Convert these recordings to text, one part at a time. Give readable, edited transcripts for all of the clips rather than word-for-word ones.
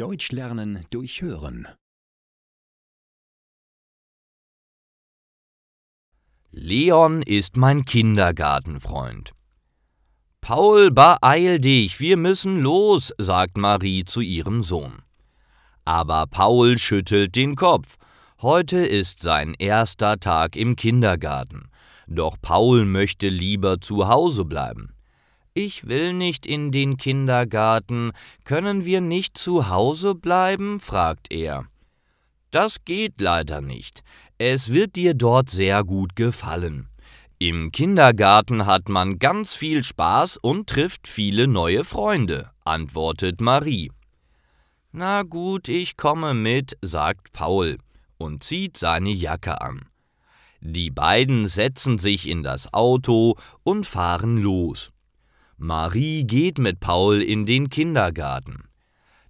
Deutsch lernen durch Hören. Leon ist mein Kindergartenfreund. »Paul, beeil dich, wir müssen los«, sagt Marie zu ihrem Sohn. Aber Paul schüttelt den Kopf. Heute ist sein erster Tag im Kindergarten. Doch Paul möchte lieber zu Hause bleiben. »Ich will nicht in den Kindergarten. Können wir nicht zu Hause bleiben?«, fragt er. »Das geht leider nicht. Es wird dir dort sehr gut gefallen. Im Kindergarten hat man ganz viel Spaß und trifft viele neue Freunde«, antwortet Marie. »Na gut, ich komme mit«, sagt Paul und zieht seine Jacke an. Die beiden setzen sich in das Auto und fahren los. Marie geht mit Paul in den Kindergarten.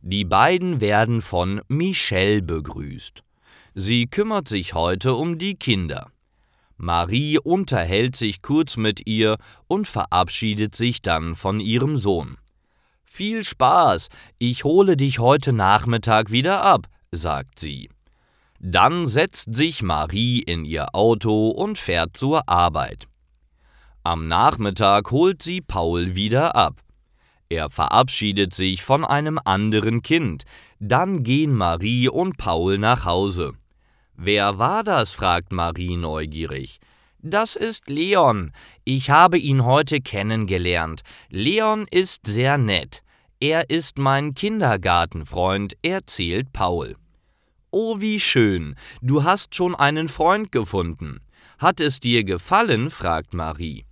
Die beiden werden von Michelle begrüßt. Sie kümmert sich heute um die Kinder. Marie unterhält sich kurz mit ihr und verabschiedet sich dann von ihrem Sohn. »Viel Spaß, ich hole dich heute Nachmittag wieder ab«, sagt sie. Dann setzt sich Marie in ihr Auto und fährt zur Arbeit. Am Nachmittag holt sie Paul wieder ab. Er verabschiedet sich von einem anderen Kind. Dann gehen Marie und Paul nach Hause. »Wer war das?«, fragt Marie neugierig. »Das ist Leon. Ich habe ihn heute kennengelernt. Leon ist sehr nett. Er ist mein Kindergartenfreund«, erzählt Paul. »Oh, wie schön. Du hast schon einen Freund gefunden. Hat es dir gefallen?«, fragt Marie.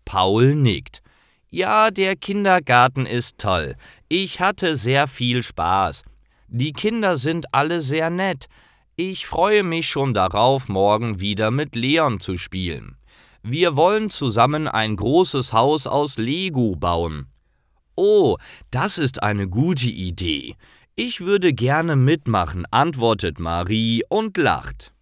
Paul nickt. »Ja, der Kindergarten ist toll. Ich hatte sehr viel Spaß. Die Kinder sind alle sehr nett. Ich freue mich schon darauf, morgen wieder mit Leon zu spielen. Wir wollen zusammen ein großes Haus aus Lego bauen.« »Oh, das ist eine gute Idee. Ich würde gerne mitmachen«, antwortet Marie und lacht.